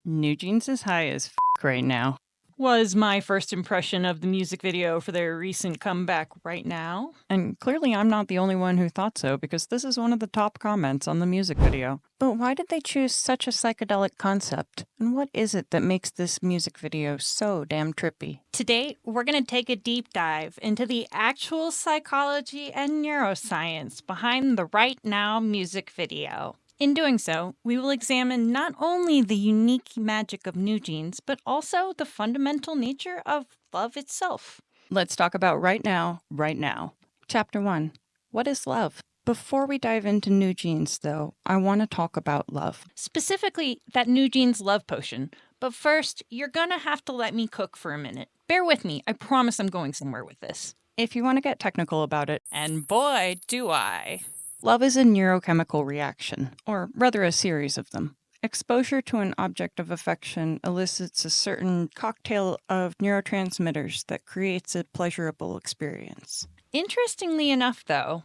NewJeans is high as right now. Was my first impression of the music video for their recent comeback right now. And clearly I'm not the only one who thought so, because this is one of the top comments on the music video. But why did they choose such a psychedelic concept? And what is it that makes this music video so damn trippy? Today, we're going to take a deep dive into the actual psychology and neuroscience behind the Right Now music video. In doing so, we will examine not only the unique magic of NewJeans, but also the fundamental nature of love itself. Let's talk about right now, right now. Chapter 1. What is love? Before we dive into NewJeans, though, I want to talk about love. Specifically, that NewJeans love potion. But first, you're gonna have to let me cook for a minute. Bear with me, I promise I'm going somewhere with this. If you want to get technical about it, And boy, do I. love is a neurochemical reaction, or rather a series of them. Exposure to an object of affection elicits a certain cocktail of neurotransmitters that creates a pleasurable experience. Interestingly enough, though,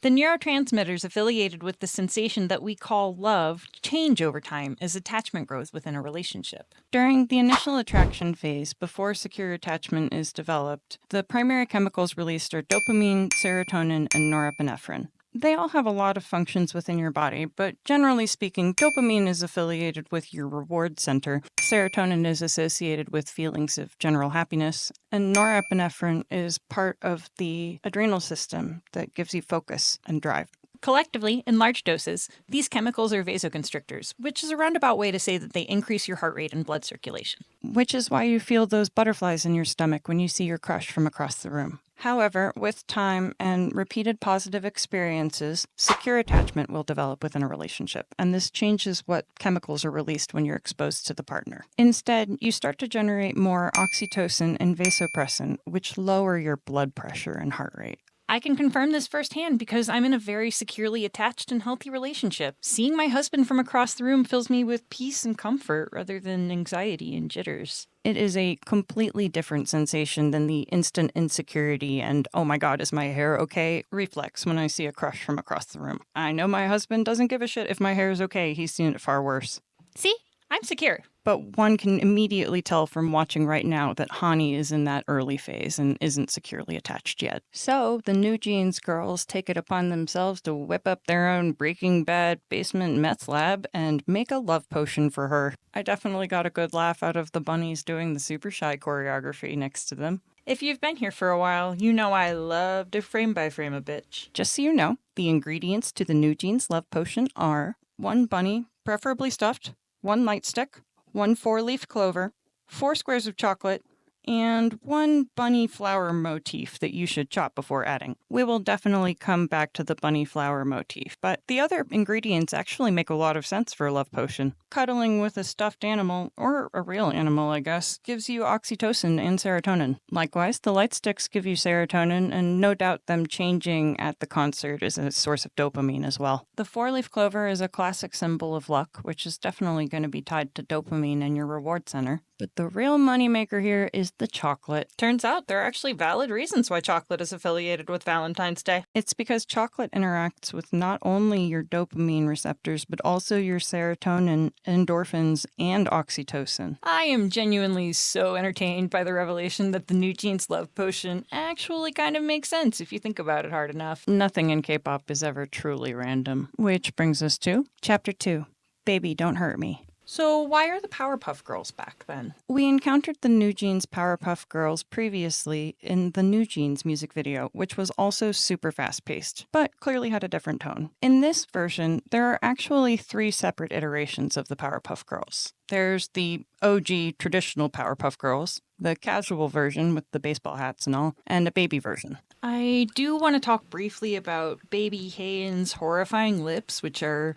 the neurotransmitters affiliated with the sensation that we call love change over time as attachment grows within a relationship. During the initial attraction phase, before secure attachment is developed, the primary chemicals released are dopamine, serotonin, and norepinephrine. They all have a lot of functions within your body, but generally speaking, dopamine is affiliated with your reward center, serotonin is associated with feelings of general happiness, and norepinephrine is part of the adrenal system that gives you focus and drive. Collectively, in large doses, these chemicals are vasoconstrictors, which is a roundabout way to say that they increase your heart rate and blood circulation. Which is why you feel those butterflies in your stomach when you see your crush from across the room. However, with time and repeated positive experiences, secure attachment will develop within a relationship, and this changes what chemicals are released when you're exposed to the partner. Instead, you start to generate more oxytocin and vasopressin, which lower your blood pressure and heart rate. I can confirm this firsthand because I'm in a very securely attached and healthy relationship. Seeing my husband from across the room fills me with peace and comfort rather than anxiety and jitters. It is a completely different sensation than the instant insecurity and, oh my god, is my hair okay? reflex when I see a crush from across the room. I know my husband doesn't give a shit if my hair is okay. He's seen it far worse. See? I'm secure. But one can immediately tell from watching right now that Hani is in that early phase and isn't securely attached yet. So the NewJeans girls take it upon themselves to whip up their own Breaking Bad basement meth lab and make a love potion for her. I definitely got a good laugh out of the bunnies doing the super shy choreography next to them. If you've been here for a while, you know I love to frame by frame a bitch. Just so you know, the ingredients to the NewJeans love potion are 1 bunny, preferably stuffed, 1 nightstick, 1 4-leaf clover, 4 squares of chocolate, and 1 bunny flower motif that you should chop before adding. We will definitely come back to the bunny flower motif, but the other ingredients actually make a lot of sense for a love potion. Cuddling with a stuffed animal, or a real animal I guess, gives you oxytocin and serotonin. Likewise, the light sticks give you serotonin, and no doubt them changing at the concert is a source of dopamine as well. The 4-leaf clover is a classic symbol of luck, which is definitely going to be tied to dopamine and your reward center. But the real moneymaker here is the chocolate. Turns out there are actually valid reasons why chocolate is affiliated with Valentine's Day. It's because chocolate interacts with not only your dopamine receptors, but also your serotonin, endorphins, and oxytocin. I am genuinely so entertained by the revelation that the NewJeans love potion actually kind of makes sense if you think about it hard enough. Nothing in K-pop is ever truly random. Which brings us to Chapter 2. Baby, Don't Hurt Me. So why are the Powerpuff Girls back then? We encountered the NewJeans Powerpuff Girls previously in the NewJeans music video, which was also super fast-paced, but clearly had a different tone. In this version, there are actually 3 separate iterations of the Powerpuff Girls. There's the OG traditional Powerpuff Girls, the casual version with the baseball hats and all, and a baby version. I do want to talk briefly about Baby Hayen's horrifying lips, which are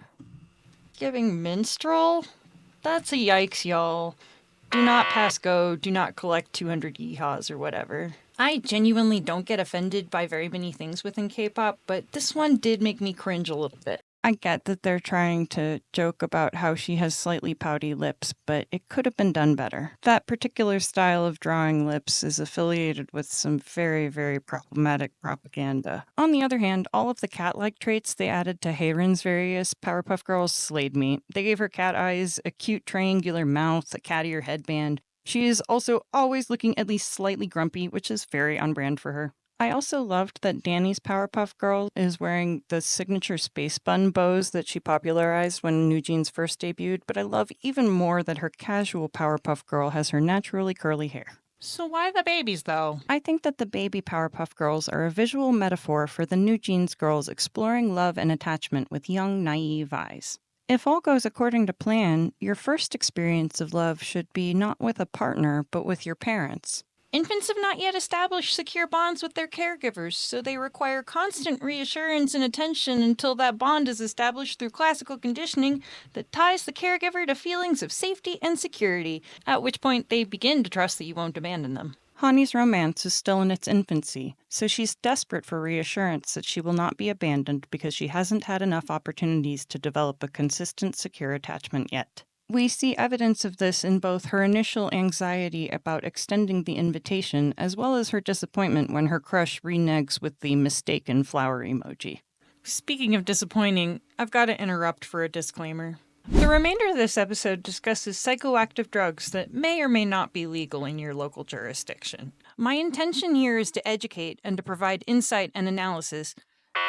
giving minstrel. That's a yikes, y'all. Do not pass go, do not collect 200 yeehaws or whatever. I genuinely don't get offended by very many things within K-pop, but this one did make me cringe a little bit. I get that they're trying to joke about how she has slightly pouty lips, but it could have been done better. That particular style of drawing lips is affiliated with some very, very problematic propaganda. On the other hand, all of the cat-like traits they added to Heirin's various Powerpuff Girls slayed me. They gave her cat eyes, a cute triangular mouth, a cat ear headband. She is also always looking at least slightly grumpy, which is very on brand for her. I also loved that Danny's Powerpuff Girl is wearing the signature space bun bows that she popularized when NewJeans first debuted, but I love even more that her casual Powerpuff Girl has her naturally curly hair. So why the babies, though? I think that the baby Powerpuff Girls are a visual metaphor for the NewJeans girls exploring love and attachment with young, naive eyes. If all goes according to plan, your first experience of love should be not with a partner, but with your parents. Infants have not yet established secure bonds with their caregivers, so they require constant reassurance and attention until that bond is established through classical conditioning that ties the caregiver to feelings of safety and security, at which point they begin to trust that you won't abandon them. Hani's romance is still in its infancy, so she's desperate for reassurance that she will not be abandoned because she hasn't had enough opportunities to develop a consistent, secure attachment yet. We see evidence of this in both her initial anxiety about extending the invitation, as well as her disappointment when her crush reneges with the mistaken flower emoji. Speaking of disappointing, I've got to interrupt for a disclaimer. The remainder of this episode discusses psychoactive drugs that may or may not be legal in your local jurisdiction. My intention here is to educate and to provide insight and analysis,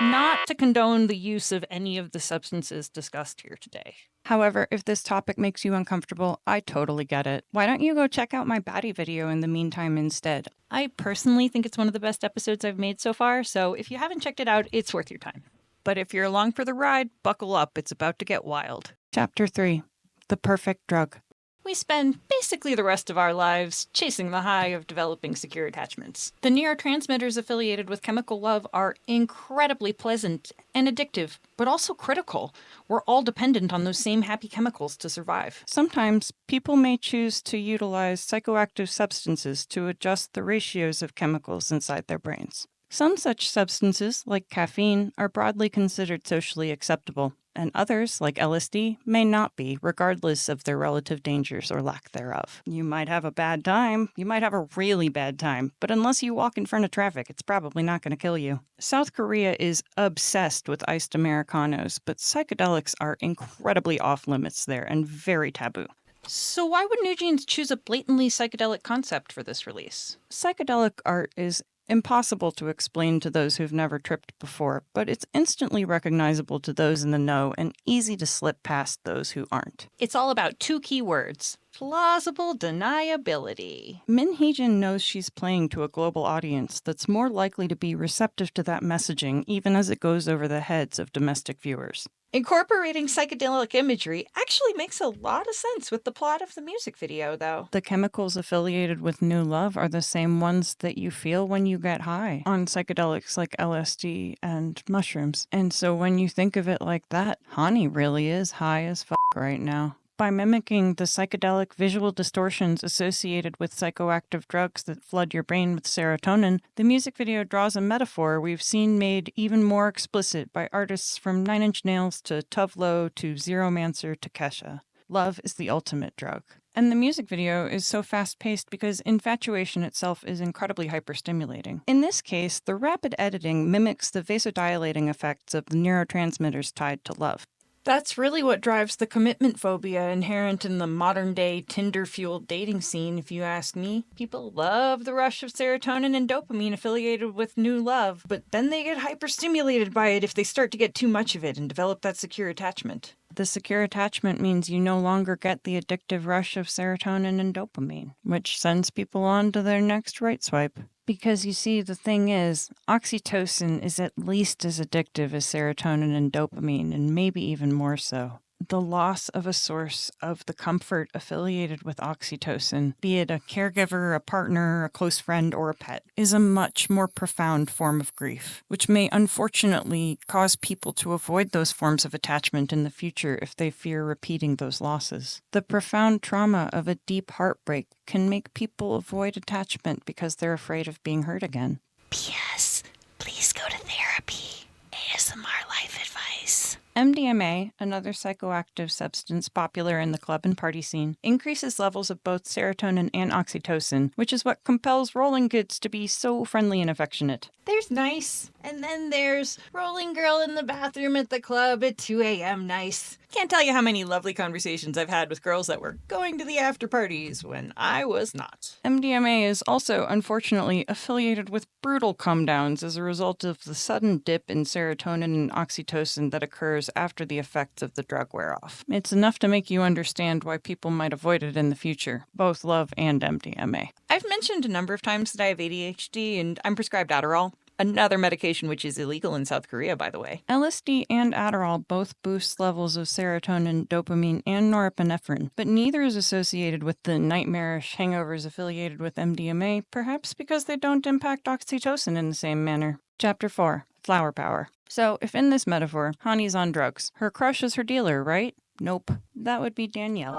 not to condone the use of any of the substances discussed here today. However, if this topic makes you uncomfortable, I totally get it. Why don't you go check out my baddie video in the meantime instead? I personally think it's one of the best episodes I've made so far, so if you haven't checked it out, it's worth your time. But if you're along for the ride, buckle up, it's about to get wild. Chapter 3. The Perfect Drug. We spend basically the rest of our lives chasing the high of developing secure attachments. The neurotransmitters affiliated with chemical love are incredibly pleasant and addictive, but also critical. We're all dependent on those same happy chemicals to survive. Sometimes people may choose to utilize psychoactive substances to adjust the ratios of chemicals inside their brains. Some such substances, like caffeine, are broadly considered socially acceptable, and others, like LSD, may not be, regardless of their relative dangers or lack thereof. You might have a bad time, you might have a really bad time, but unless you walk in front of traffic, it's probably not going to kill you. South Korea is obsessed with iced Americanos, but psychedelics are incredibly off-limits there and very taboo. So why would NewJeans choose a blatantly psychedelic concept for this release? Psychedelic art is impossible to explain to those who've never tripped before, but it's instantly recognizable to those in the know and easy to slip past those who aren't. It's all about two key words: plausible deniability. Hee-jin knows she's playing to a global audience that's more likely to be receptive to that messaging even as it goes over the heads of domestic viewers. Incorporating psychedelic imagery actually makes a lot of sense with the plot of the music video, though. The chemicals affiliated with new love are the same ones that you feel when you get high on psychedelics like LSD and mushrooms. And so when you think of it like that, Hani really is high as fuck right now. By mimicking the psychedelic visual distortions associated with psychoactive drugs that flood your brain with serotonin, the music video draws a metaphor we've seen made even more explicit by artists from Nine Inch Nails to Tove Lo to Zeromancer to Kesha. Love is the ultimate drug. And the music video is so fast-paced because infatuation itself is incredibly hyperstimulating. In this case, the rapid editing mimics the vasodilating effects of the neurotransmitters tied to love. That's really what drives the commitment phobia inherent in the modern-day Tinder-fueled dating scene, if you ask me. People love the rush of serotonin and dopamine affiliated with new love, but then they get hyperstimulated by it if they start to get too much of it and develop that secure attachment. The secure attachment means you no longer get the addictive rush of serotonin and dopamine, which sends people on to their next right swipe. Because you see, the thing is, oxytocin is at least as addictive as serotonin and dopamine, and maybe even more so. The loss of a source of the comfort affiliated with oxytocin, be it a caregiver, a partner, a close friend, or a pet, is a much more profound form of grief, which may unfortunately cause people to avoid those forms of attachment in the future if they fear repeating those losses. The profound trauma of a deep heartbreak can make people avoid attachment because they're afraid of being hurt again. P.S. Please go to therapy. ASMR life advice. MDMA, another psychoactive substance popular in the club and party scene, increases levels of both serotonin and oxytocin, which is what compels rolling kids to be so friendly and affectionate. There's nice, and then there's rolling girl in the bathroom at the club at 2 a.m. nice. Can't tell you how many lovely conversations I've had with girls that were going to the after parties when I was not. MDMA is also, unfortunately, affiliated with brutal come downs as a result of the sudden dip in serotonin and oxytocin that occurs after the effects of the drug wear off. It's enough to make you understand why people might avoid it in the future, both love and MDMA. I've mentioned a number of times that I have ADHD and I'm prescribed Adderall. Another medication which is illegal in South Korea, by the way. LSD and Adderall both boost levels of serotonin, dopamine, and norepinephrine, but neither is associated with the nightmarish hangovers affiliated with MDMA, perhaps because they don't impact oxytocin in the same manner. Chapter 4. Flower Power. So, if in this metaphor, Hani's on drugs, her crush is her dealer, right? Nope. That would be Danielle.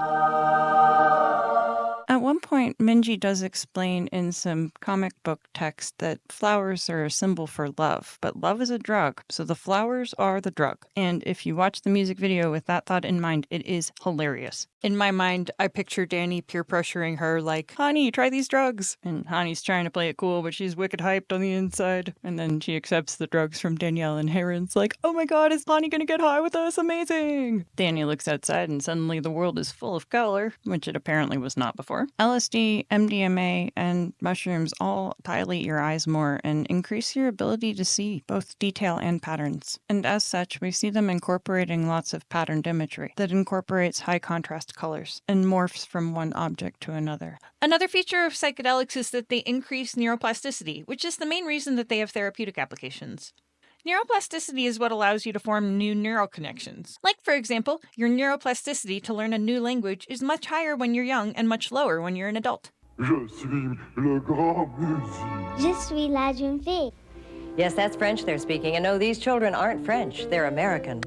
At one point, Minji does explain in some comic book text that flowers are a symbol for love, but love is a drug, so the flowers are the drug. And if you watch the music video with that thought in mind, it is hilarious. In my mind, I picture Danny peer pressuring her like, "Honey, try these drugs." And Honey's trying to play it cool, but she's wicked hyped on the inside. And then she accepts the drugs from Danielle, and Heron's like, "Oh my god, is Honey gonna get high with us? Amazing!" Danny looks outside, and suddenly the world is full of color, which it apparently was not before. LSD, MDMA, and mushrooms all dilate your eyes more and increase your ability to see both detail and patterns. And as such, we see them incorporating lots of patterned imagery that incorporates high contrast colors and morphs from one object to another. Another feature of psychedelics is that they increase neuroplasticity, which is the main reason that they have therapeutic applications. Neuroplasticity is what allows you to form new neural connections. Like, for example, your neuroplasticity to learn a new language is much higher when you're young and much lower when you're an adult. Je suis le grand musique. Je suis la jeune fille. Yes, that's French they're speaking. And no, these children aren't French. They're American.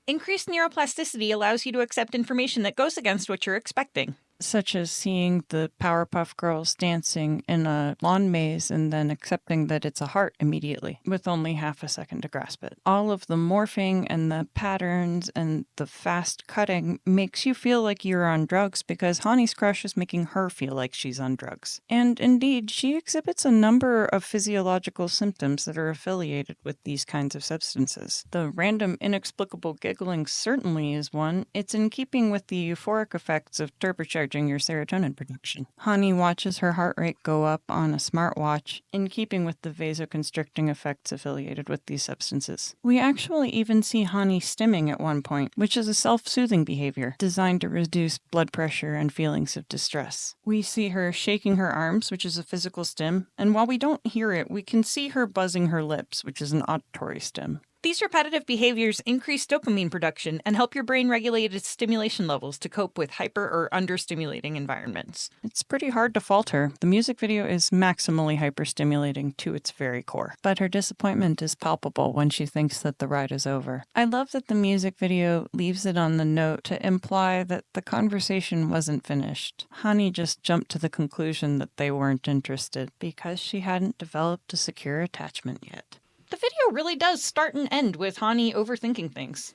Increased neuroplasticity allows you to accept information that goes against what you're expecting. Such as seeing the Powerpuff Girls dancing in a lawn maze and then accepting that it's a heart immediately, with only half a second to grasp it. All of the morphing and the patterns and the fast cutting makes you feel like you're on drugs because Hani's crush is making her feel like she's on drugs. And indeed, she exhibits a number of physiological symptoms that are affiliated with these kinds of substances. The random, inexplicable giggling certainly is one. It's in keeping with the euphoric effects of turbocharging your serotonin production. Hani watches her heart rate go up on a smartwatch, in keeping with the vasoconstricting effects affiliated with these substances. We actually even see Hani stimming at one point, which is a self-soothing behavior designed to reduce blood pressure and feelings of distress. We see her shaking her arms, which is a physical stim, and while we don't hear it, we can see her buzzing her lips, which is an auditory stim. These repetitive behaviors increase dopamine production and help your brain regulate its stimulation levels to cope with hyper or understimulating environments. It's pretty hard to fault her. The music video is maximally hyperstimulating to its very core. But her disappointment is palpable when she thinks that the ride is over. I love that the music video leaves it on the note to imply that the conversation wasn't finished. Hani just jumped to the conclusion that they weren't interested because she hadn't developed a secure attachment yet. The video really does start and end with Hani overthinking things.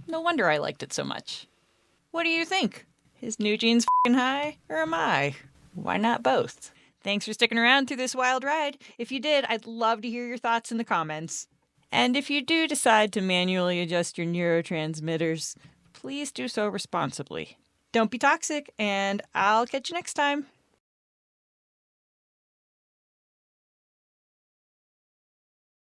No wonder I liked it so much. What do you think? Is NewJeans f***ing high, or am I? Why not both? Thanks for sticking around through this wild ride. If you did, I'd love to hear your thoughts in the comments. And if you do decide to manually adjust your neurotransmitters, please do so responsibly. Don't be toxic, and I'll catch you next time.